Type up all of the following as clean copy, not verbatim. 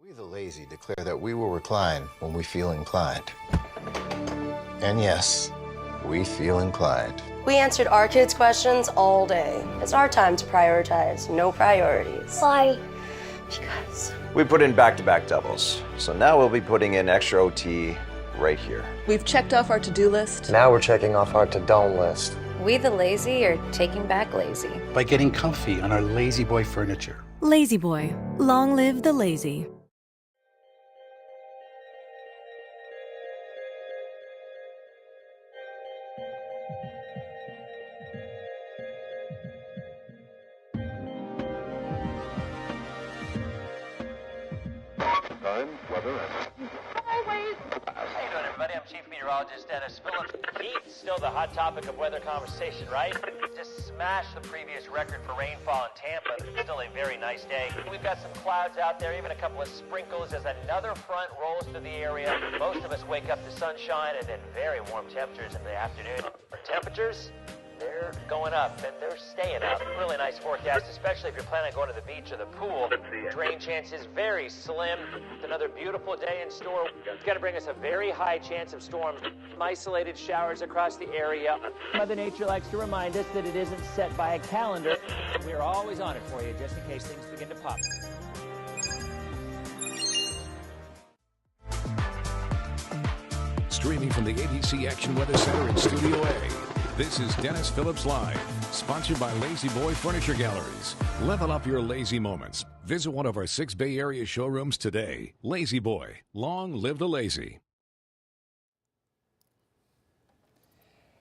We the lazy declare that we will recline when we feel inclined. And yes, we feel inclined. We answered our kids' questions all day. It's our time to prioritize, no priorities. Why? Because We put in back-to-back doubles. So now we'll be putting in extra OT right here. We've checked off our to-do list. Now we're checking off our to-don't list. we the lazy are taking back lazy. By getting comfy on our Lazy Boy furniture. Lazy Boy. Long live the lazy. Time, weather, and How you doing, everybody? I'm Chief Meteorologist Dennis Phillips. Heat's still the hot topic of weather conversation, right? Just smashed the previous record for rainfall in Tampa. Still a very nice day. We've got some clouds out there, even a couple of sprinkles as another front rolls through the area. Most of us wake up to sunshine and then very warm temperatures in the afternoon. Our temperatures, they're going up and they're staying up. Really nice forecast, especially if you're planning on going to the beach or the pool. Rain chances very slim. It's another beautiful day in store. It's going to bring us a very high chance of storms. Isolated showers across the area. Mother Nature likes to remind us that it isn't set by a calendar. We are always on it for you, just in case things begin to pop. Streaming from the ABC Action Weather Center in Studio A. This is Dennis Phillips Live, sponsored by Lazy Boy Furniture Galleries. Level up your lazy moments. Visit one of our 6 Bay Area showrooms today. Lazy Boy, long live the lazy.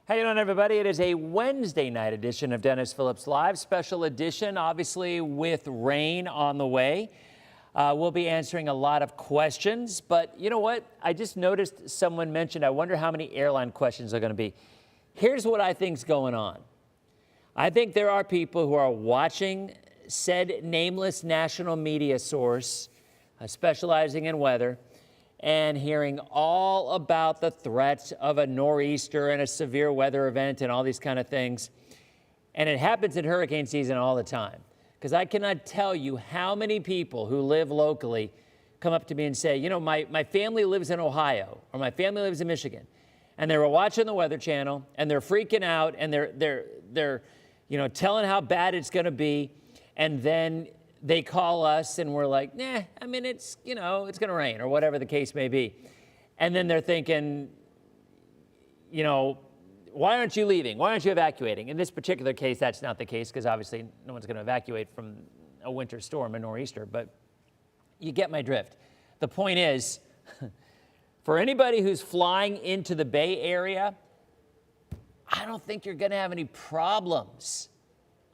How you doing, everybody? It is a Wednesday night edition of Dennis Phillips Live, special edition, obviously with rain on the way. We'll be answering a lot of questions, but you know what? I just noticed someone mentioned, I wonder how many airline questions are going to be. Here's what I think's going on. I think there are people who are watching said nameless national media source specializing in weather and hearing all about the threats of a nor'easter and a severe weather event and all these kind of things. And it happens in hurricane season all the time. Because I cannot tell you how many people who live locally come up to me and say, you know, my family lives in Ohio or my family lives in Michigan. And they were watching the Weather Channel, and they're freaking out, and they're you know, telling how bad it's going to be, and then they call us, and we're like, nah, I mean, it's, you know, it's going to rain, or whatever the case may be. And then they're thinking, you know, why aren't you leaving? Why aren't you evacuating? In this particular case, that's not the case, because obviously no one's going to evacuate from a winter storm, a nor'easter, but you get my drift. The point is, for anybody who's flying into the Bay Area, I don't think you're going to have any problems.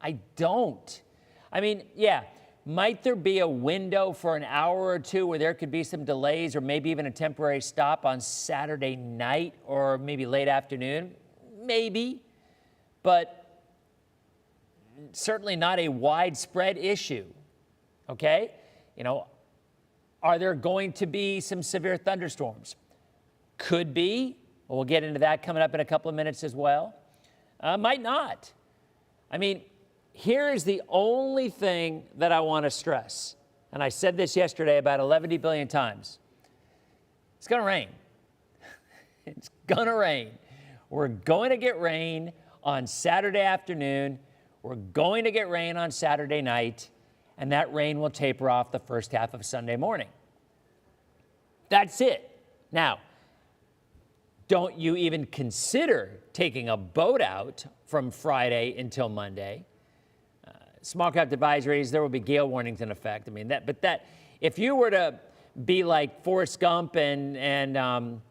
I don't. I mean, yeah, might there be a window for an hour or two where there could be some delays or maybe even a temporary stop on Saturday night or maybe late afternoon? Maybe, but certainly not a widespread issue, okay? You know, are there going to be some severe thunderstorms? Could be. We'll get into that coming up in a couple of minutes as well. Might not. I mean, here is the only thing that I want to stress, and I said this yesterday about 11 billion times. It's going to rain. It's going to rain. We're going to get rain on Saturday afternoon. We're going to get rain on Saturday night. And that rain will taper off the first half of Sunday morning. That's it. Now, don't you even consider taking a boat out from Friday until Monday. Small craft advisories, there will be gale warnings in effect. I mean, if you were to be like Forrest Gump and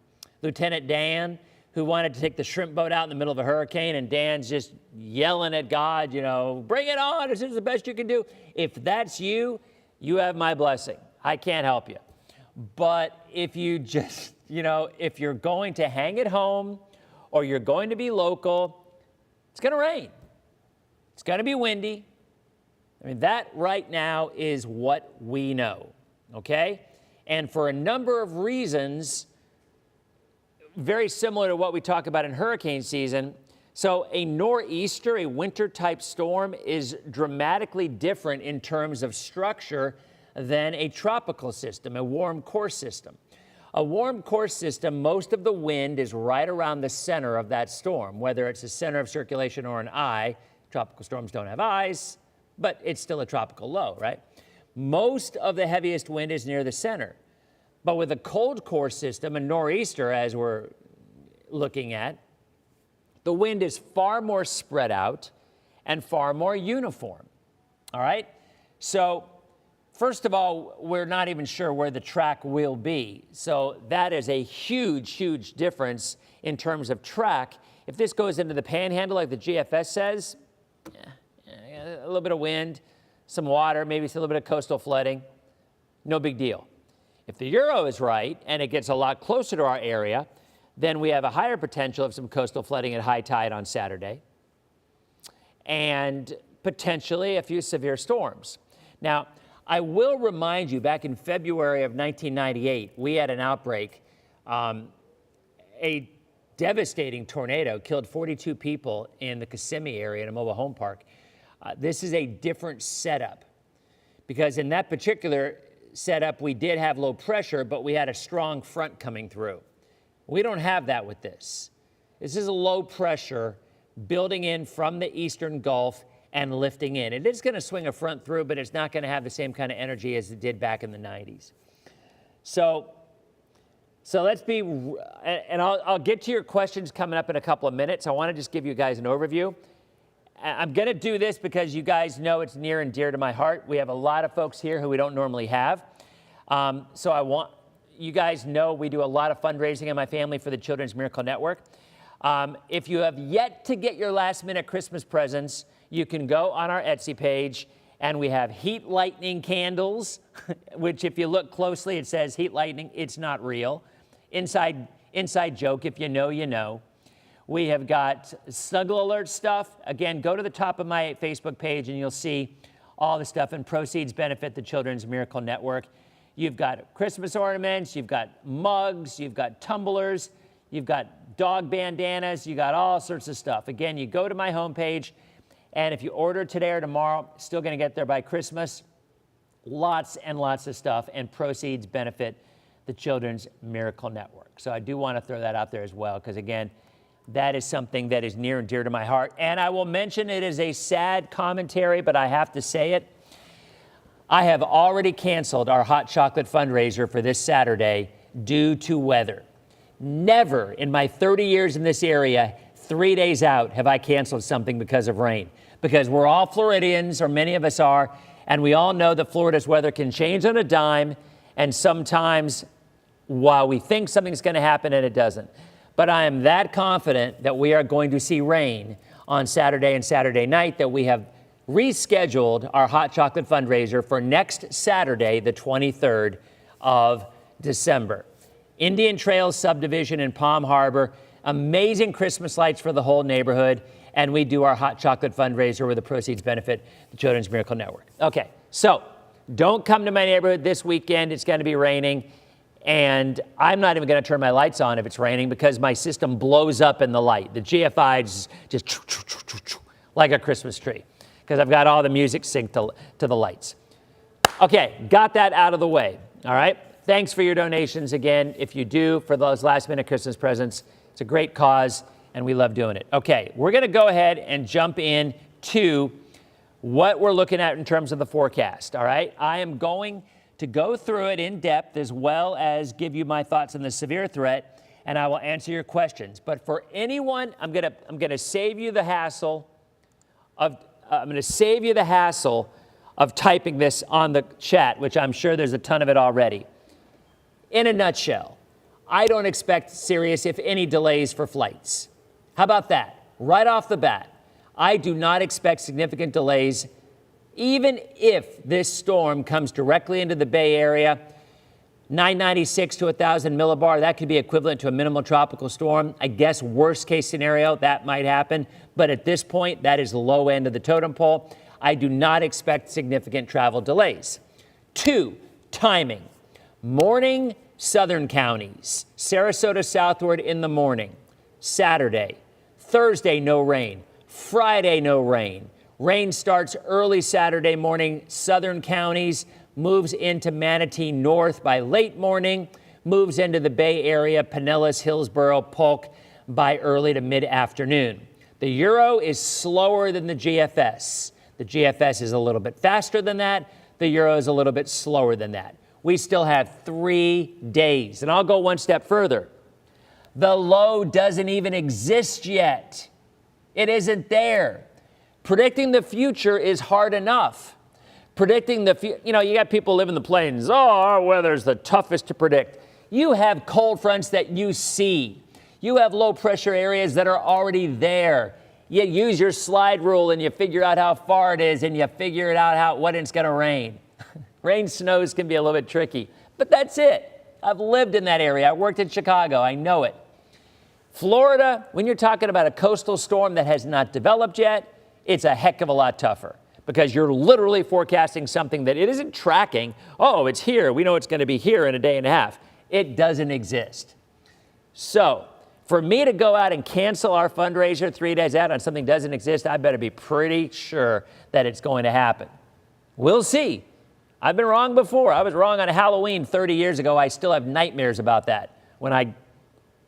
Lieutenant Dan, who wanted to take the shrimp boat out in the middle of a hurricane, and Dan's just yelling at God, you know, bring it on, this is the best you can do. If that's you, you have my blessing. I can't help you. But if you just, you know, if you're going to hang at home or you're going to be local, it's going to rain. It's going to be windy. I mean, that right now is what we know, okay? And for a number of reasons, very similar to what we talk about in hurricane season. So a nor'easter, a winter-type storm, is dramatically different in terms of structure than a tropical system, a warm core system. A warm core system, most of the wind is right around the center of that storm, whether it's a center of circulation or an eye. Tropical storms don't have eyes, but it's still a tropical low, right? Most of the heaviest wind is near the center. But with a cold core system, a nor'easter, as we're looking at, the wind is far more spread out and far more uniform, all right? So first of all, we're not even sure where the track will be. So that is a huge, huge difference in terms of track. If this goes into the panhandle like the GFS says, a little bit of wind, some water, maybe a little bit of coastal flooding, no big deal. If the Euro is right and it gets a lot closer to our area, then we have a higher potential of some coastal flooding at high tide on Saturday and potentially a few severe storms. Now, I will remind you, back in February of 1998, we had an outbreak. A devastating tornado killed 42 people in the Kissimmee area in a mobile home park. This is a different setup because in that particular setup, we did have low pressure, but we had a strong front coming through. We don't have that with this. This is a low pressure building in from the eastern Gulf and lifting in. It is going to swing a front through, but it's not going to have the same kind of energy as it did back in the 90s. So let's be, and I'll get to your questions coming up in a couple of minutes. I want to just give you guys an overview. I'm going to do this because you guys know it's near and dear to my heart. We have a lot of folks here who we don't normally have. So I want you guys know we do a lot of fundraising in my family for the Children's Miracle Network. If you have yet to get your last minute Christmas presents, you can go on our Etsy page and we have heat lightning candles, which if you look closely, it says heat lightning. It's not real. Inside joke, if you know, you know. We have got snuggle alert stuff. Again, go to the top of my Facebook page and you'll see all the stuff, and proceeds benefit the Children's Miracle Network. You've got Christmas ornaments, you've got mugs, you've got tumblers, you've got dog bandanas, you got all sorts of stuff. Again, you go to my homepage, and if you order today or tomorrow, still gonna get there by Christmas. Lots and lots of stuff, and proceeds benefit the Children's Miracle Network. So I do wanna throw that out there as well, because again, that is something that is near and dear to my heart. And I will mention it is a sad commentary, but I have to say it. I have already canceled our hot chocolate fundraiser for this Saturday due to weather. Never in my 30 years in this area, 3 days out, have I canceled something because of rain. Because we're all Floridians, or many of us are, and we all know that Florida's weather can change on a dime, and sometimes while we think something's going to happen and it doesn't. But I am that confident that we are going to see rain on Saturday and Saturday night that we have rescheduled our hot chocolate fundraiser for next Saturday, the 23rd of December. Indian Trails subdivision in Palm Harbor, amazing Christmas lights for the whole neighborhood, and we do our hot chocolate fundraiser where the proceeds benefit the Children's Miracle Network. Okay, so don't come to my neighborhood this weekend. It's going to be raining. And I'm not even going to turn my lights on if it's raining because my system blows up in the light. The GFI just like a Christmas tree because I've got all the music synced to the lights. Okay, got that out of the way, all right? Thanks for your donations again. If you do, for those last-minute Christmas presents, it's a great cause, and we love doing it. Okay, we're going to go ahead and jump in to what we're looking at in terms of the forecast, all right? I am going to go through it in depth as well as give you my thoughts on the severe threat, and I will answer your questions. But for anyone, I'm gonna save you the hassle of typing this on the chat, which I'm sure there's a ton of it already. In a nutshell, I don't expect serious, if any, delays for flights. How about that? Right off the bat, I do not expect significant delays. Even if this storm comes directly into the Bay Area, 996 to 1,000 millibar, that could be equivalent to a minimal tropical storm. I guess worst case scenario, that might happen. But at this point, that is the low end of the totem pole. I do not expect significant travel delays. 2, timing. Morning, southern counties. Sarasota southward in the morning. Saturday. Thursday, no rain. Friday, no rain. Rain starts early Saturday morning, southern counties, moves into Manatee North by late morning, moves into the Bay Area, Pinellas, Hillsborough, Polk by early to mid-afternoon. The Euro is slower than the GFS. The GFS is a little bit faster than that. The Euro is a little bit slower than that. We still have 3 days. And I'll go one step further. The low doesn't even exist yet. It isn't there. Predicting the future is hard enough. Predicting the future, you got people live in the plains. Oh, our weather's the toughest to predict. You have cold fronts that you see. You have low pressure areas that are already there. You use your slide rule and you figure out how far it is and you figure it out when it's going to rain. Rain, snows can be a little bit tricky, but that's it. I've lived in that area. I worked in Chicago. I know it. Florida, when you're talking about a coastal storm that has not developed yet, it's a heck of a lot tougher because you're literally forecasting something that it isn't tracking. Oh, it's here. We know it's going to be here in a day and a half. It doesn't exist. So for me to go out and cancel our fundraiser 3 days out on something that doesn't exist, I better be pretty sure that it's going to happen. We'll see. I've been wrong before. I was wrong on Halloween 30 years ago. I still have nightmares about that when I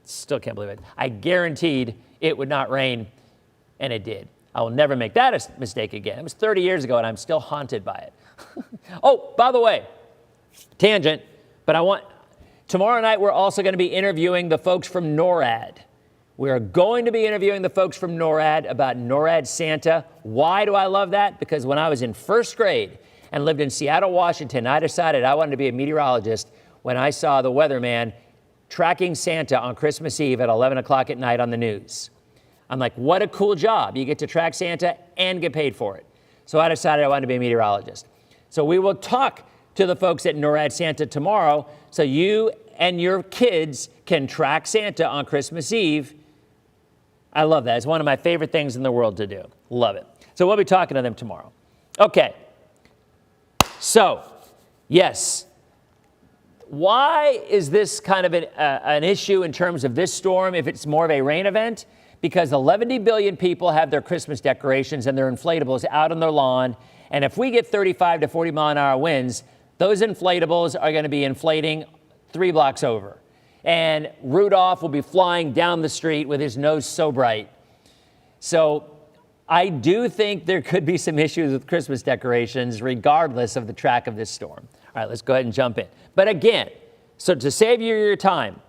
still can't believe it. I guaranteed it would not rain, and it did. I will never make that a mistake again. It was 30 years ago, and I'm still haunted by it. Oh, by the way, tangent, but tomorrow night, we're also going to be interviewing the folks from NORAD. We are going to be interviewing the folks from NORAD about NORAD Santa. Why do I love that? Because when I was in first grade and lived in Seattle, Washington, I decided I wanted to be a meteorologist when I saw the weatherman tracking Santa on Christmas Eve at 11 o'clock at night on the news. I'm like, what a cool job. You get to track Santa and get paid for it. So I decided I wanted to be a meteorologist. So we will talk to the folks at NORAD Santa tomorrow so you and your kids can track Santa on Christmas Eve. I love that. It's one of my favorite things in the world to do. Love it. So we'll be talking to them tomorrow. Okay. So, yes. Why is this kind of an issue in terms of this storm if it's more of a rain event? Because 11 billion people have their Christmas decorations and their inflatables out on their lawn. And if we get 35 to 40 mile an hour winds, those inflatables are going to be inflating 3 blocks over. And Rudolph will be flying down the street with his nose so bright. So I do think there could be some issues with Christmas decorations regardless of the track of this storm. All right, let's go ahead and jump in. But again, so to save you your time,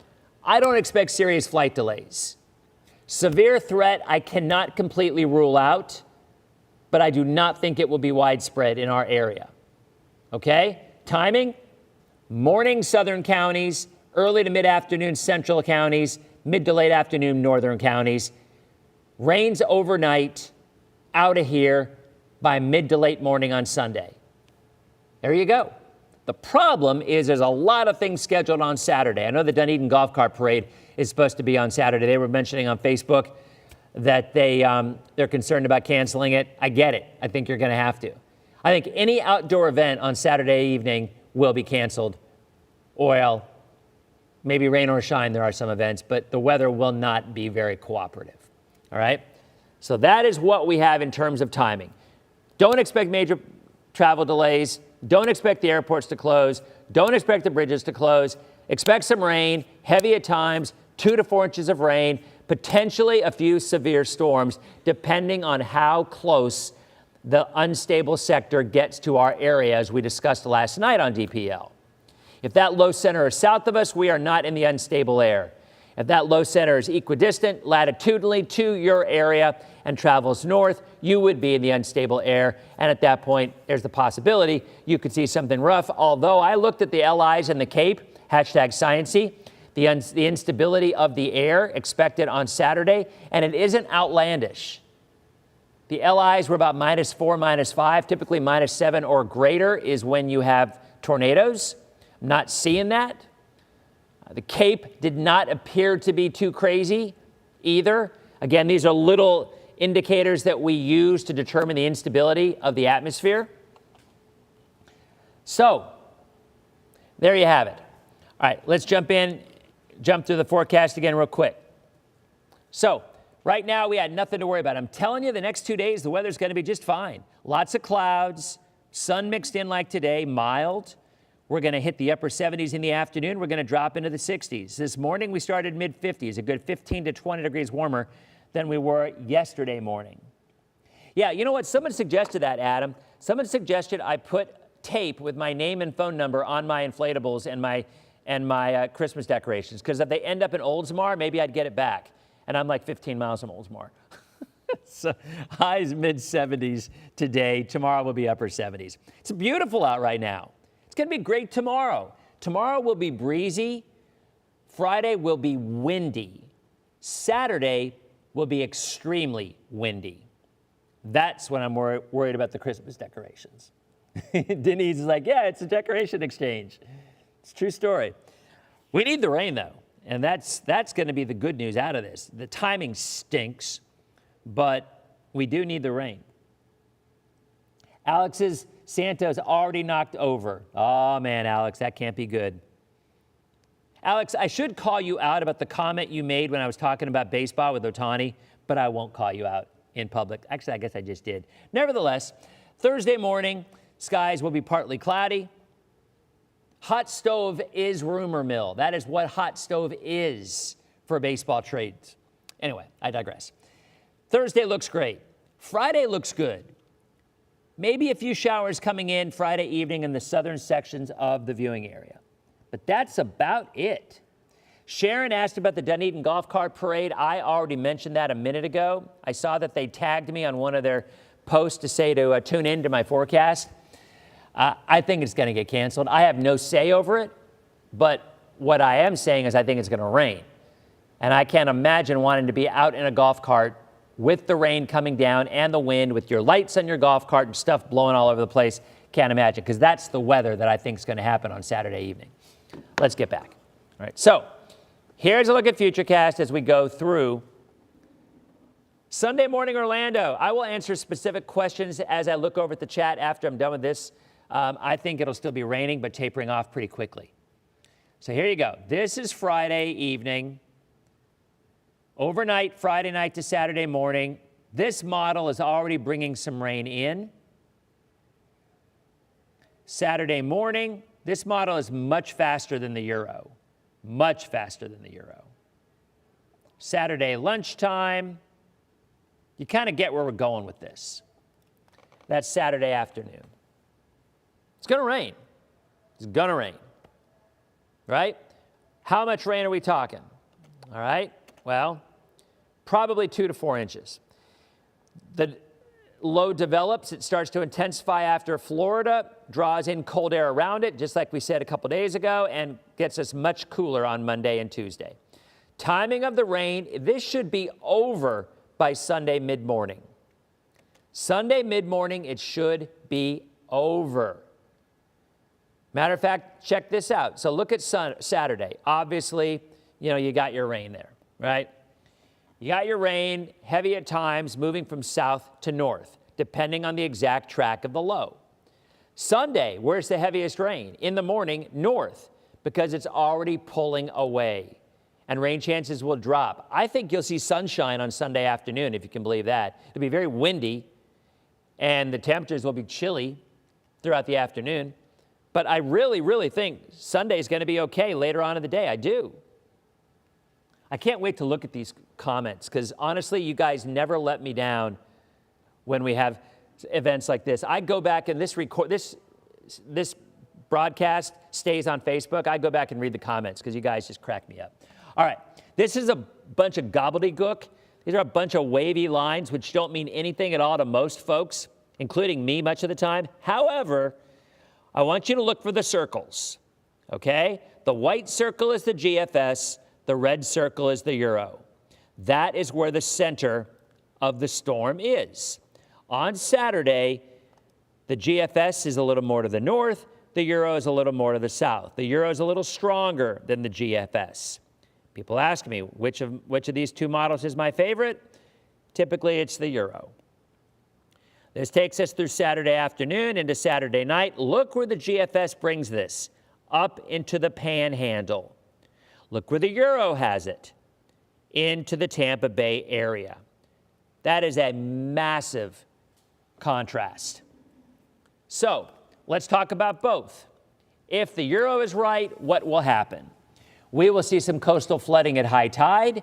I don't expect serious flight delays. Severe threat, I cannot completely rule out, but I do not think it will be widespread in our area. Okay? Timing, morning southern counties, early to mid-afternoon central counties, mid to late afternoon northern counties. Rains overnight, out of here by mid to late morning on Sunday. There you go. The problem is there's a lot of things scheduled on Saturday. I know the Dunedin Golf Cart Parade is supposed to be on Saturday. They were mentioning on Facebook that they're concerned about canceling it. I get it. I think you're going to have to. I think any outdoor event on Saturday evening will be canceled. Oil, maybe rain or shine, there are some events, but the weather will not be very cooperative. All right? So that is what we have in terms of timing. Don't expect major travel delays. Don't expect the airports to close. Don't expect the bridges to close. Expect some rain, heavy at times, 2 to 4 inches of rain, potentially a few severe storms, depending on how close the unstable sector gets to our area, as we discussed last night on DPL. If that low center is south of us, we are not in the unstable air. If that low center is equidistant latitudinally to your area and travels north, you would be in the unstable air. And at that point, there's the possibility you could see something rough. Although I looked at the LIs and the Cape, #Sciency, the instability of the air expected on Saturday, and it isn't outlandish. The LIs were about -4, -5, typically -7 or greater is when you have tornadoes. I'm not seeing that. The Cape did not appear to be too crazy either. Again, these are little indicators that we use to determine the instability of the atmosphere. So, there you have it. All right, let's jump through the forecast again real quick. So, right now we had nothing to worry about. I'm telling you, the next 2 days, the weather's going to be just fine. Lots of clouds, Sun mixed in like today, mild. We're going to hit the upper 70s in the afternoon. We're going to drop into the 60s. This morning, we started mid-50s, a good 15 to 20 degrees warmer than we were yesterday morning. Yeah, you know what? Someone suggested that, Adam. Someone suggested I put tape with my name and phone number on my inflatables and my Christmas decorations, because if they end up in Oldsmar, maybe I'd get it back. And I'm like 15 miles from Oldsmar. So highs mid-70s today. Tomorrow will be upper 70s. It's beautiful out right now. It's going to be great tomorrow. Tomorrow will be breezy. Friday will be windy. Saturday will be extremely windy. That's when I'm worried about the Christmas decorations. Denise is like, yeah, it's a decoration exchange. It's a true story. We need the rain, though, and that's going to be the good news out of this. The timing stinks, but we do need the rain. Alex's Santa's already knocked over. Oh, man, Alex, that can't be good. Alex, I should call you out about the comment you made when I was talking about baseball with Ohtani, but I won't call you out in public. Actually, I guess I just did. Nevertheless, Thursday morning, skies will be partly cloudy. Hot stove is rumor mill. That is what hot stove is for baseball trades. Anyway, I digress. Thursday looks great. Friday looks good. Maybe a few showers coming in Friday evening in the southern sections of the viewing area. But that's about it. Sharon asked about the Dunedin Golf Cart Parade. I already mentioned that a minute ago. I saw that they tagged me on one of their posts to say to tune in to my forecast. I think it's going to get canceled. I have no say over it, but what I am saying is I think it's going to rain. And I can't imagine wanting to be out in a golf cart with the rain coming down and the wind, with your lights on your golf cart and stuff blowing all over the place. Can't imagine, because that's the weather that I think is going to happen on Saturday evening. Let's get back. All right, so here's a look at Futurecast as we go through Sunday morning Orlando. I will answer specific questions as I look over at the chat after I'm done with this. I think it'll still be raining, but tapering off pretty quickly. So here you go. This is Friday evening. Overnight, Friday night to Saturday morning. This model is already bringing some rain in. Saturday morning, this model is much faster than the Euro. Much faster than the Euro. Saturday lunchtime, you kind of get where we're going with this. That's Saturday afternoon. It's going to rain. It's going to rain. Right? How much rain are we talking? All right? Well, probably 2 to 4 inches. The low develops. It starts to intensify after Florida, draws in cold air around it, just like we said a couple days ago, and gets us much cooler on Monday and Tuesday. Timing of the rain, this should be over by Sunday mid-morning. Sunday mid-morning, it should be over. Matter of fact, check this out. So look at Saturday. Obviously, you got your rain there, right? You got your rain, heavy at times, moving from south to north, depending on the exact track of the low. Sunday, where's the heaviest rain? In the morning, north, because it's already pulling away, and rain chances will drop. I think you'll see sunshine on Sunday afternoon, if you can believe that. It'll be very windy, and the temperatures will be chilly throughout the afternoon. But I really, really think Sunday is going to be okay later on in the day. I do. I can't wait to look at these comments, because honestly, you guys never let me down when we have events like this. I go back and this broadcast stays on Facebook. I go back and read the comments because you guys just crack me up. All right, this is a bunch of gobbledygook. These are a bunch of wavy lines which don't mean anything at all to most folks, including me much of the time. However, I want you to look for the circles, okay? The white circle is the GFS. The red circle is the Euro. That is where the center of the storm is. On Saturday, the GFS is a little more to the north. The Euro is a little more to the south. The Euro is a little stronger than the GFS. People ask me, which of these two models is my favorite? Typically, it's the Euro. This takes us through Saturday afternoon into Saturday night. Look where the GFS brings this, up into the Panhandle. Look where the Euro has it, into the Tampa Bay area. That is a massive contrast. So let's talk about both. If the Euro is right, what will happen? We will see some coastal flooding at high tide.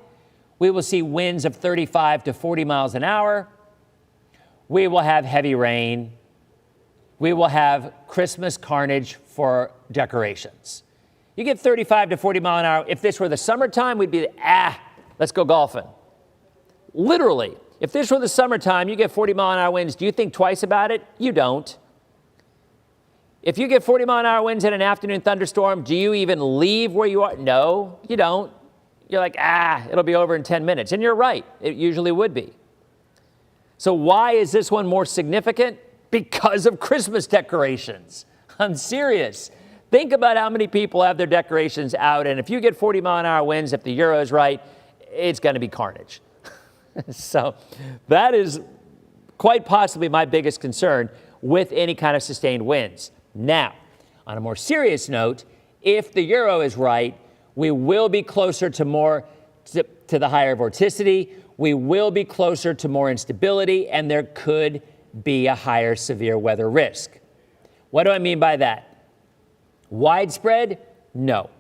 We will see winds of 35 to 40 miles an hour. We will have heavy rain. We will have Christmas carnage for decorations. You get 35 to 40 mile an hour. If this were the summertime, we'd be, let's go golfing. Literally, if this were the summertime, you get 40 mile an hour winds. Do you think twice about it? You don't. If you get 40 mile an hour winds in an afternoon thunderstorm, do you even leave where you are? No, you don't. You're like, it'll be over in 10 minutes. And you're right, it usually would be. So why is this one more significant? Because of Christmas decorations. I'm serious. Think about how many people have their decorations out, and if you get 40 mile an hour winds, if the Euro is right, it's going to be carnage. So that is quite possibly my biggest concern with any kind of sustained winds. Now, on a more serious note, if the Euro is right, we will be closer to to the higher vorticity. We will be closer to more instability, and there could be a higher severe weather risk. What do I mean by that? Widespread? No.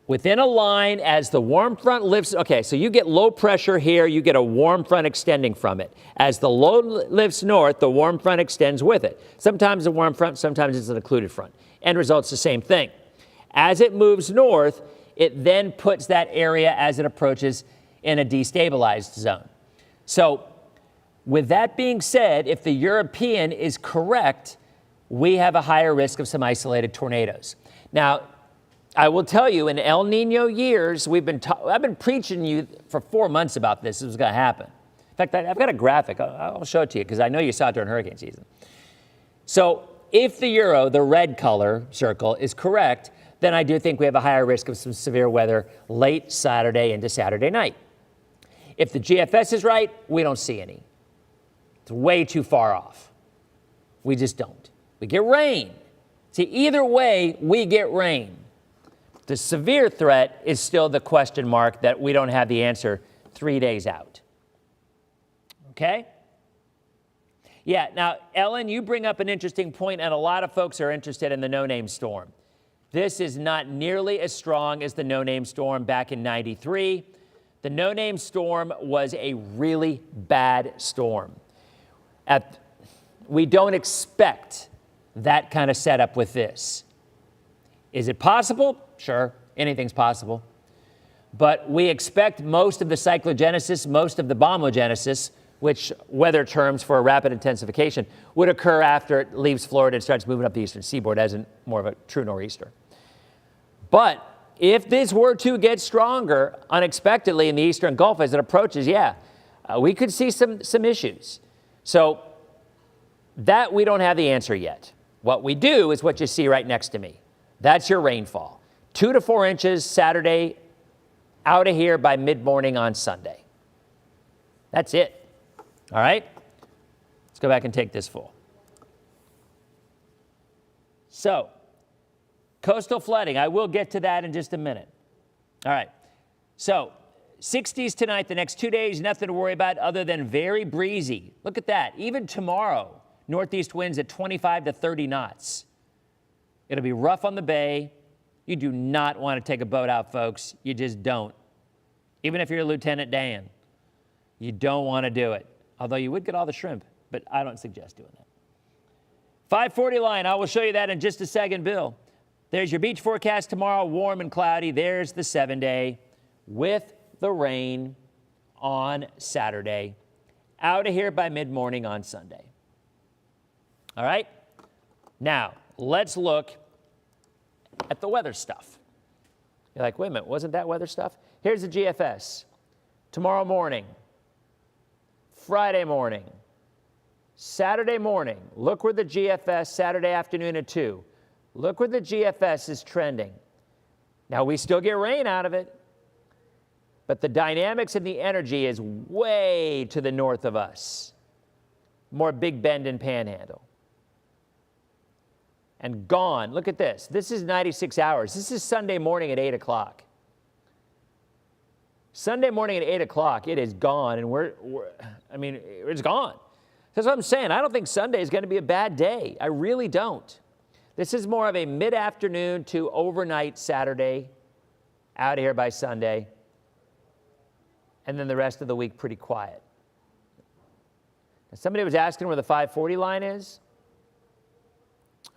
Within a line, as the warm front lifts, okay, so you get low pressure here, you get a warm front extending from it. As the low lifts north, the warm front extends with it. Sometimes a warm front, sometimes it's an occluded front. End result's the same thing. As it moves north, it then puts that area as it approaches in a destabilized zone. So with that being said, if the European is correct, we have a higher risk of some isolated tornadoes. Now, I will tell you, in El Nino years, I've been preaching to you for 4 months about this was going to happen. In fact, I've got a graphic. I'll show it to you because I know you saw it during hurricane season. So if the Euro, the red color circle, is correct, then I do think we have a higher risk of some severe weather late Saturday into Saturday night. If the GFS is right, we don't see any. It's way too far off. We just don't. We get rain. See, either way, we get rain. The severe threat is still the question mark that we don't have the answer 3 days out. Okay? Yeah, now, Ellen, you bring up an interesting point, and a lot of folks are interested in the no-name storm. This is not nearly as strong as the no-name storm back in '93. The no-name storm was a really bad storm. We don't expect that kind of setup with this. Is it possible? Sure, anything's possible. But we expect most of the cyclogenesis, most of the bombogenesis, which weather terms for a rapid intensification, would occur after it leaves Florida and starts moving up the eastern seaboard as in more of a true nor'easter. But if this were to get stronger unexpectedly in the eastern Gulf as it approaches, we could see some issues. So that we don't have the answer yet. What we do is what you see right next to me. That's your rainfall. 2 to 4 inches Saturday, out of here by mid-morning on Sunday. That's it. All right? Let's go back and take this full. So, coastal flooding. I will get to that in just a minute. All right. So, 60s tonight, the next 2 days, nothing to worry about other than very breezy. Look at that. Even tomorrow, northeast winds at 25 to 30 knots. It'll be rough on the bay. You do not want to take a boat out, folks. You just don't. Even if you're Lieutenant Dan, you don't want to do it. Although you would get all the shrimp, but I don't suggest doing that. 540 line, I will show you that in just a second, Bill. There's your beach forecast tomorrow, warm and cloudy. There's the 7-day with the rain on Saturday. Out of here by mid-morning on Sunday. All right? Now, let's look at the weather stuff. You're like, wait a minute, wasn't that weather stuff? Here's the GFS. Tomorrow morning, Friday morning, Saturday morning. Look where the GFS, Saturday afternoon at 2. Look where the GFS is trending. Now, we still get rain out of it, but the dynamics and the energy is way to the north of us. More Big Bend and Panhandle. And gone. Look at this. This is 96 hours. This is Sunday morning at 8 o'clock. Sunday morning at 8 o'clock, it is gone, and it's gone. That's what I'm saying. I don't think Sunday is going to be a bad day. I really don't. This is more of a mid-afternoon to overnight Saturday, out of here by Sunday, and then the rest of the week pretty quiet. Now, somebody was asking where the 540 line is.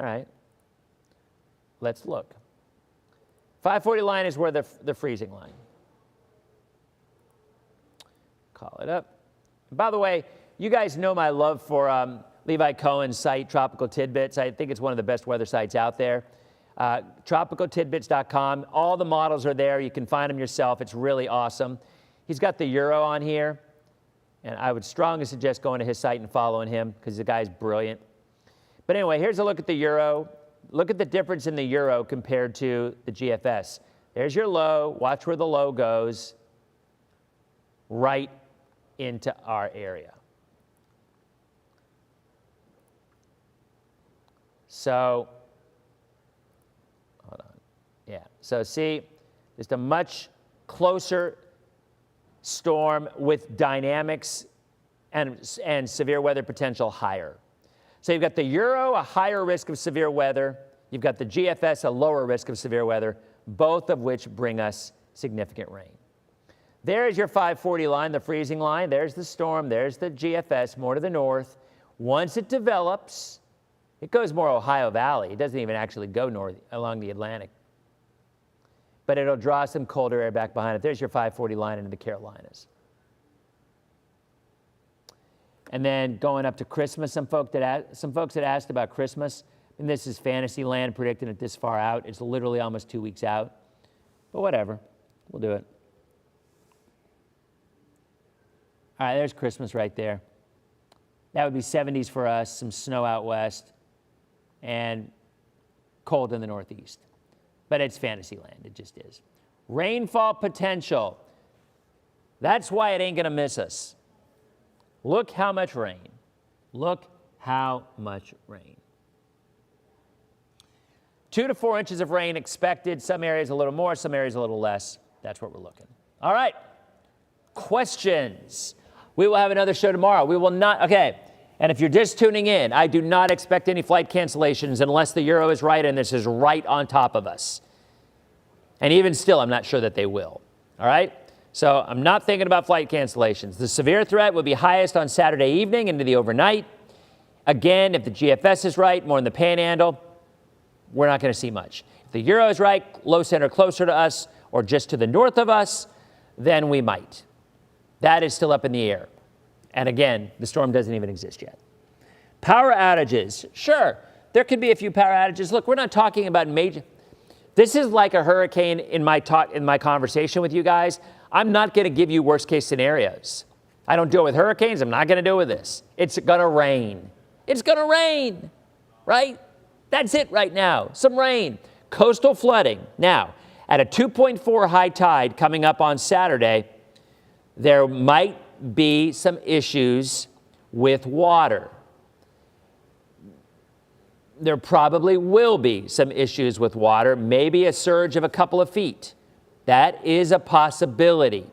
All right, let's look. 540 line is where the freezing line. Call it up. By the way, you guys know my love for Levi Cohen's site, Tropical Tidbits. I think it's one of the best weather sites out there. TropicalTidbits.com. All the models are there. You can find them yourself. It's really awesome. He's got the Euro on here, and I would strongly suggest going to his site and following him because the guy's brilliant. But anyway, here's a look at the Euro. Look at the difference in the Euro compared to the GFS. There's your low. Watch where the low goes. Right into our area. So, hold on. Yeah. So see, just a much closer storm with dynamics and severe weather potential higher. So you've got the Euro, a higher risk of severe weather. You've got the GFS, a lower risk of severe weather, both of which bring us significant rain. There's your 540 line, the freezing line. There's the storm. There's the GFS, more to the north. Once it develops, it goes more Ohio Valley. It doesn't even actually go north along the Atlantic. But it'll draw some colder air back behind it. There's your 540 line into the Carolinas. And then going up to Christmas, some folks had asked about Christmas. And this is fantasy land, predicting it this far out. It's literally almost 2 weeks out. But whatever, we'll do it. All right, there's Christmas right there. That would be 70s for us, some snow out west, and cold in the northeast. But it's fantasy land, it just is. Rainfall potential. That's why it ain't gonna miss us. Look how much rain. Look how much rain. 2 to 4 inches of rain expected. Some areas a little more, some areas a little less. That's what we're looking. All right, questions. We will have another show tomorrow. We will not, okay, and if you're just tuning in, I do not expect any flight cancellations unless the Euro is right and this is right on top of us. And even still, I'm not sure that they will, all right? So I'm not thinking about flight cancellations. The severe threat will be highest on Saturday evening into the overnight. Again, if the GFS is right, more in the panhandle, we're not going to see much. If the Euro is right, low center closer to us or just to the north of us, then we might. That is still up in the air. And again, the storm doesn't even exist yet. Power outages. Sure, there could be a few power outages. Look, we're not talking about major. This is like a hurricane in my conversation with you guys. I'm not going to give you worst case scenarios. I don't deal with hurricanes. I'm not going to deal with this. It's going to rain. It's going to rain, right? That's it right now. Some rain. Coastal flooding. Now, at a 2.4 high tide coming up on Saturday, there might be some issues with water. There probably will be some issues with water, maybe a surge of a couple of feet. That is a possibility.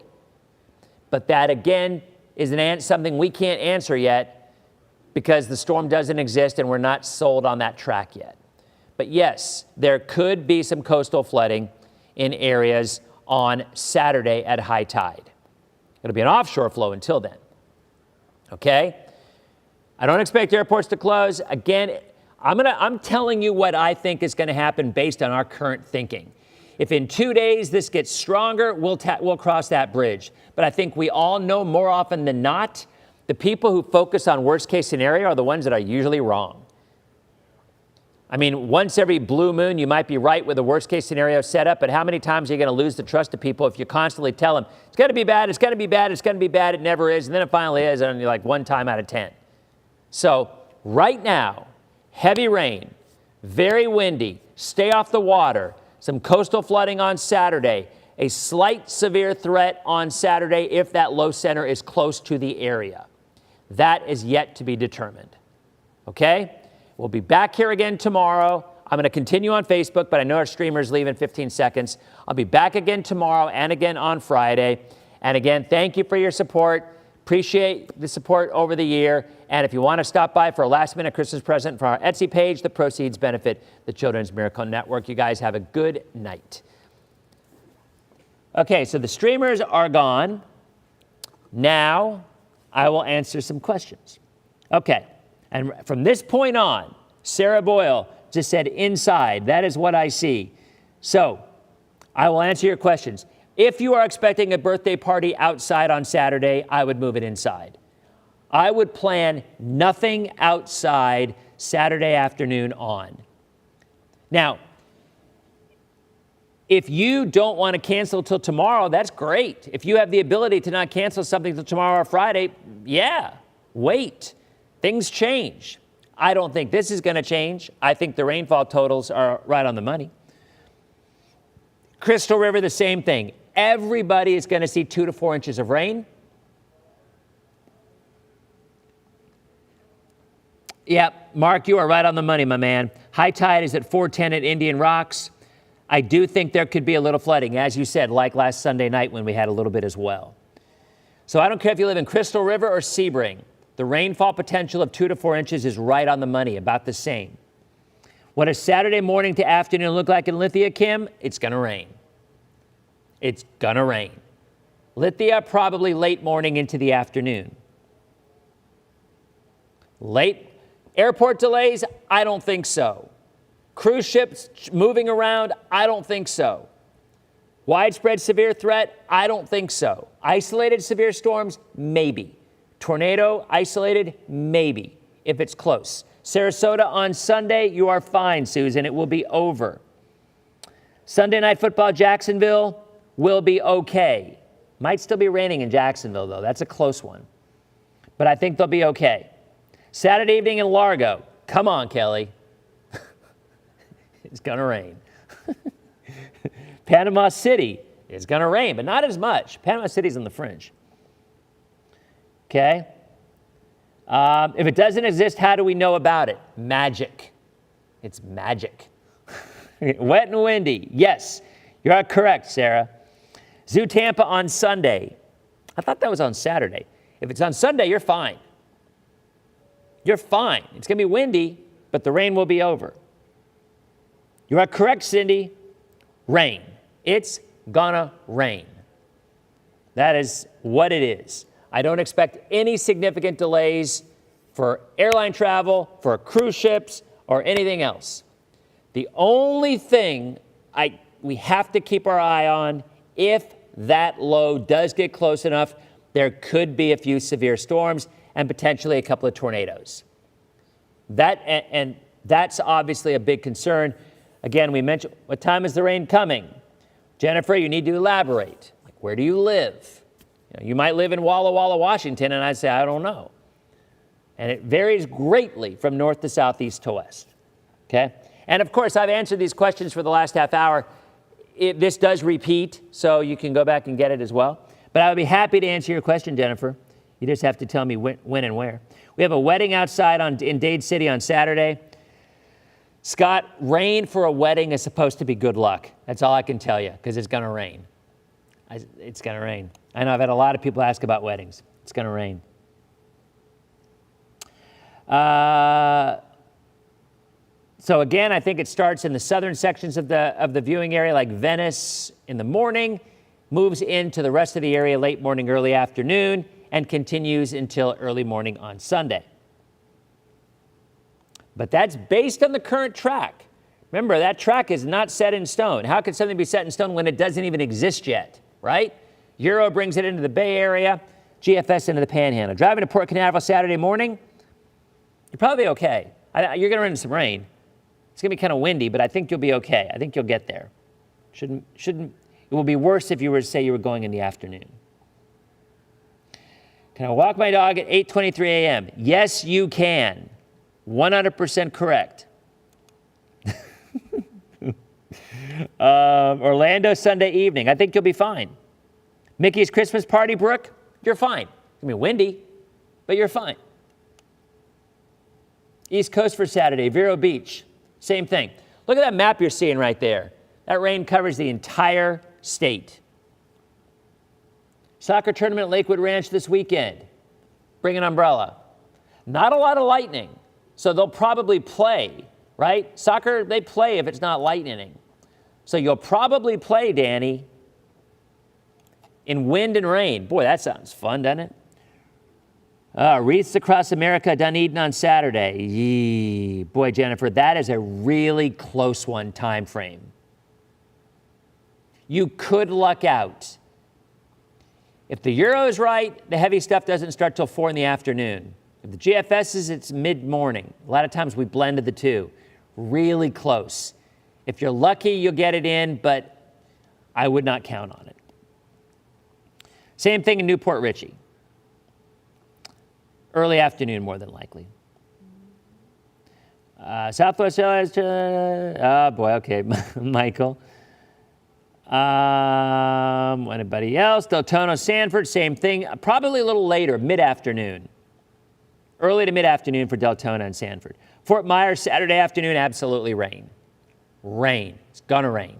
But that, again, is something we can't answer yet because the storm doesn't exist and we're not sold on that track yet. But yes, there could be some coastal flooding in areas on Saturday at high tide. It'll be an offshore flow until then. Okay? I don't expect airports to close. Again, I'm telling you what I think is going to happen based on our current thinking. If in 2 days this gets stronger, we'll cross that bridge. But I think we all know more often than not, the people who focus on worst case scenario are the ones that are usually wrong. I mean, once every blue moon, you might be right with the worst case scenario setup, but how many times are you going to lose the trust of people if you constantly tell them, it's going to be bad, it's going to be bad, it's going to be bad, it never is, and then it finally is, and you're like 1 time out of 10. So right now, heavy rain, very windy, stay off the water, some coastal flooding on Saturday, a slight severe threat on Saturday if that low center is close to the area. That is yet to be determined. Okay? We'll be back here again tomorrow. I'm going to continue on Facebook, but I know our streamers leave in 15 seconds. I'll be back again tomorrow and again on Friday. And again, thank you for your support. Appreciate the support over the year. And if you want to stop by for a last-minute Christmas present for our Etsy page, the proceeds benefit the Children's Miracle Network. You guys have a good night. Okay, so the streamers are gone. Now I will answer some questions. Okay, and from this point on, Sarah Boyle just said inside. That is what I see. So I will answer your questions. If you are expecting a birthday party outside on Saturday, I would move it inside. I would plan nothing outside Saturday afternoon on. Now, if you don't want to cancel till tomorrow, that's great. If you have the ability to not cancel something till tomorrow or Friday, yeah, wait. Things change. I don't think this is going to change. I think the rainfall totals are right on the money. Crystal River, the same thing. Everybody is going to see 2 to 4 inches of rain. Yep, Mark, you are right on the money, my man. High tide is at 4:10 at Indian Rocks. I do think there could be a little flooding, as you said, like last Sunday night when we had a little bit as well. So I don't care if you live in Crystal River or Sebring. The rainfall potential of 2 to 4 inches is right on the money, about the same. What does Saturday morning to afternoon look like in Lithia, Kim? It's going to rain. It's going to rain. Lithia, probably late morning into the afternoon. Late airport delays? I don't think so. Cruise ships moving around? I don't think so. Widespread severe threat? I don't think so. Isolated severe storms? Maybe. Tornado isolated? Maybe, if it's close. Sarasota on Sunday, you are fine, Susan. It will be over. Sunday night football, Jacksonville will be okay. Might still be raining in Jacksonville, though. That's a close one. But I think they'll be okay. Saturday evening in Largo. Come on, Kelly. It's going to rain. Panama City is going to rain, but not as much. Panama City's on the fringe. Okay? If it doesn't exist, how do we know about it? Magic. It's magic. Wet and windy. Yes, you're correct, Sarah. Zoo Tampa on Sunday. I thought that was on Saturday. If it's on Sunday, you're fine. You're fine. It's going to be windy, but the rain will be over. You are correct, Cindy. Rain. It's gonna rain. That is what it is. I don't expect any significant delays for airline travel, for cruise ships, or anything else. The only thing we have to keep our eye on, if that low does get close enough, there could be a few severe storms and potentially a couple of tornadoes. And that's obviously a big concern. Again, we mentioned, what time is the rain coming? Jennifer, you need to elaborate. Like, where do you live? You might live in Walla Walla, Washington, and I'd say, I don't know. And it varies greatly from north to south, east to west. Okay? And of course, I've answered these questions for the last half hour. This does repeat, so you can go back and get it as well. But I would be happy to answer your question, Jennifer. You just have to tell me when and where. We have a wedding outside in Dade City on Saturday. Scott, rain for a wedding is supposed to be good luck. That's all I can tell you, because it's going to rain. It's going to rain. I know I've had a lot of people ask about weddings. It's going to rain. So again, I think it starts in the southern sections of the viewing area, like Venice in the morning, moves into the rest of the area late morning, early afternoon, and continues until early morning on Sunday. But that's based on the current track. Remember, that track is not set in stone. How could something be set in stone when it doesn't even exist yet, right? Euro brings it into the Bay Area, GFS into the Panhandle. Driving to Port Canaveral Saturday morning, you're probably okay. You're going to run into some rain. It's going to be kind of windy, but I think you'll be okay. I think you'll get there. Shouldn't. It will be worse if you were to say you were going in the afternoon. Can I walk my dog at 8:23 a.m.? Yes, you can. 100% correct. Orlando Sunday evening. I think you'll be fine. Mickey's Christmas party, Brooke, you're fine. It's going to be windy, but you're fine. East Coast for Saturday, Vero Beach, same thing. Look at that map you're seeing right there. That rain covers the entire state. Soccer tournament at Lakewood Ranch this weekend. bring an umbrella. Not a lot of lightning, so they'll probably play, right? Soccer, they play if it's not lightning. So you'll probably play, Danny, in wind and rain. Boy, that sounds fun, doesn't it? Wreaths across America, Dunedin on Saturday. Yee. Boy, Jennifer, that is a really close one time frame. You could luck out. If the Euro is right, the heavy stuff doesn't start till 4 in the afternoon. If the GFS is, it's mid-morning. A lot of times we blended the two. Really close. If you're lucky, you'll get it in, but I would not count on it. Same thing in Newport Richey. Early afternoon, more than likely. Southwest oh boy, okay, Michael. Anybody else? Deltona, Sanford, same thing. Probably a little later, mid-afternoon. Early to mid-afternoon for Deltona and Sanford. Fort Myers, Saturday afternoon, absolutely rain. Rain. It's gonna rain.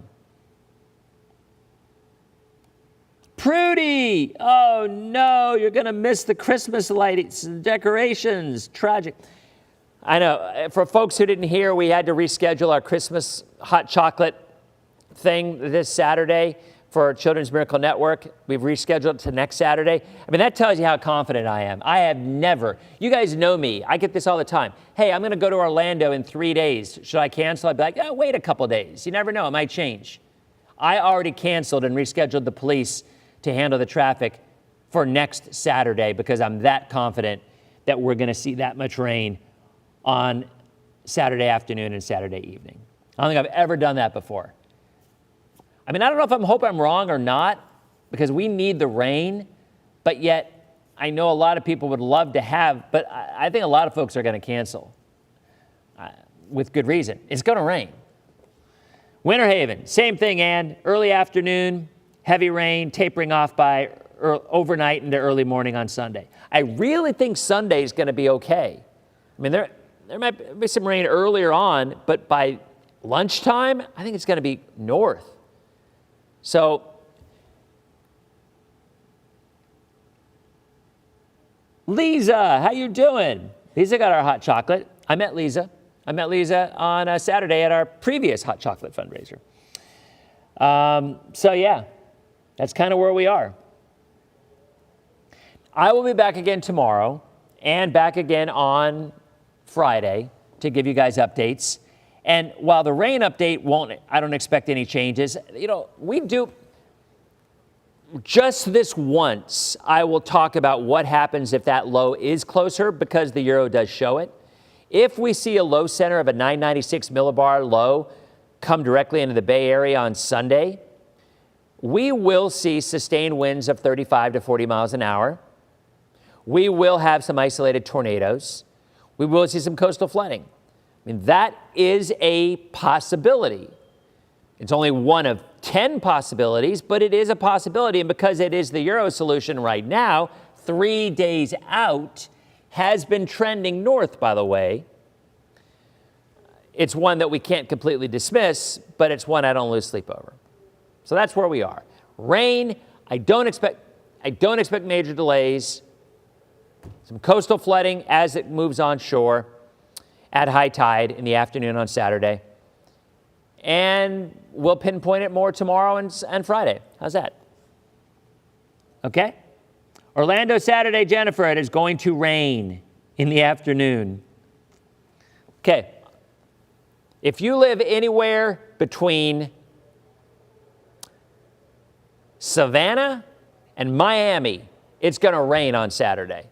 Prudy! Oh no, you're gonna miss the Christmas lights and decorations. Tragic. I know, for folks who didn't hear, we had to reschedule our Christmas hot chocolate thing this Saturday for Children's Miracle Network. We've rescheduled it to next Saturday. I mean, that tells you how confident I am. I have never, you guys know me, I get this all the time. Hey, I'm gonna go to Orlando in 3 days. Should I cancel? I'd be like, oh, wait a couple days. You never know, it might change. I already canceled and rescheduled the police to handle the traffic for next Saturday because I'm that confident that we're gonna see that much rain on Saturday afternoon and Saturday evening. I don't think I've ever done that before. I mean, I don't know if I'm wrong or not, because we need the rain, but yet I know a lot of people would love to have, but I think a lot of folks are going to cancel with good reason. It's going to rain. Winter Haven, same thing, Ann. Early afternoon, heavy rain, tapering off by overnight into early morning on Sunday. I really think Sunday is going to be okay. I mean, there might be some rain earlier on, but by lunchtime, I think it's going to be north. So, Lisa, how you doing? Lisa got our hot chocolate. I met Lisa on a Saturday at our previous hot chocolate fundraiser. So yeah, that's kind of where we are. I will be back again tomorrow and back again on Friday to give you guys updates. And while the rain update I don't expect any changes. You know, we do, just this once, I will talk about what happens if that low is closer because the Euro does show it. If we see a low center of a 996 millibar low come directly into the Bay Area on Sunday, we will see sustained winds of 35 to 40 miles an hour. We will have some isolated tornadoes. We will see some coastal flooding. I mean, that is a possibility. It's only one of 10 possibilities, but it is a possibility. And because it is the Euro solution right now, 3 days out, has been trending north, by the way. It's one that we can't completely dismiss, but it's one I don't lose sleep over. So that's where we are. Rain, I don't expect major delays. Some coastal flooding as it moves onshore at high tide in the afternoon on Saturday. And we'll pinpoint it more tomorrow and Friday. How's that? Okay? Orlando, Saturday, Jennifer, it is going to rain in the afternoon. Okay. If you live anywhere between Savannah and Miami, it's going to rain on Saturday.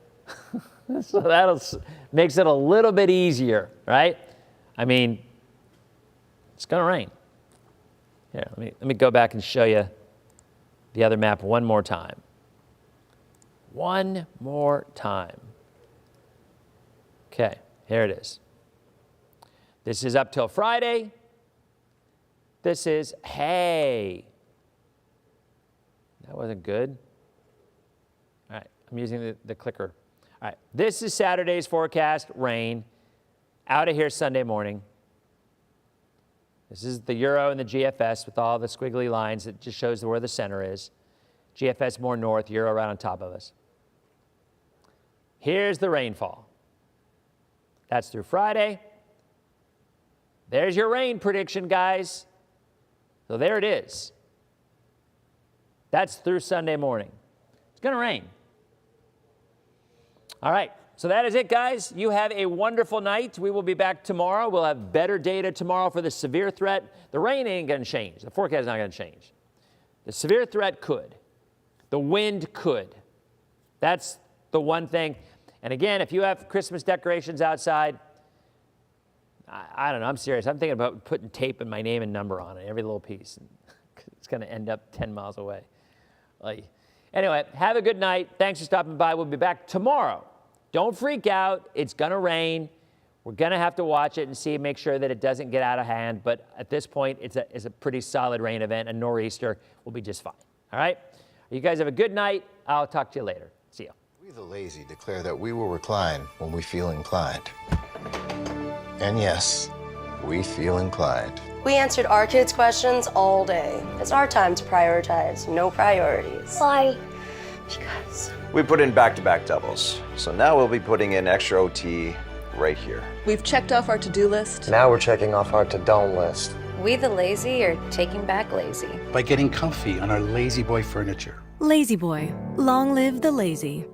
So that makes it a little bit easier, right? I mean, it's going to rain. Here, let me go back and show you the other map one more time. One more time. Okay, here it is. This is up till Friday. This is, hey. That wasn't good. All right, I'm using the clicker. All right, this is Saturday's forecast, rain. Out of here Sunday morning. This is the Euro and the GFS with all the squiggly lines that just shows where the center is. GFS more north, Euro right on top of us. Here's the rainfall. That's through Friday. There's your rain prediction, guys. So there it is. That's through Sunday morning. It's going to rain. All right. So that is it, guys. You have a wonderful night. We will be back tomorrow. We'll have better data tomorrow for the severe threat. The rain ain't going to change. The forecast is not going to change. The severe threat could. The wind could. That's the one thing. And again, if you have Christmas decorations outside, I don't know. I'm serious. I'm thinking about putting tape and my name and number on it, every little piece. It's going to end up 10 miles away. Anyway, have a good night. Thanks for stopping by. We'll be back tomorrow. Don't freak out. It's going to rain. We're going to have to watch it and see, make sure that it doesn't get out of hand. But at this point, it's a pretty solid rain event. A nor'easter will be just fine. All right? You guys have a good night. I'll talk to you later. See you. We the lazy declare that we will recline when we feel inclined. And yes, we feel inclined. We answered our kids' questions all day. It's our time to prioritize, no priorities. Why? Because We put in back-to-back doubles. So now we'll be putting in extra OT right here. We've checked off our to-do list. Now we're checking off our to-don't list. We the lazy are taking back lazy. By getting comfy on our lazy boy furniture. Lazy Boy, long live the lazy.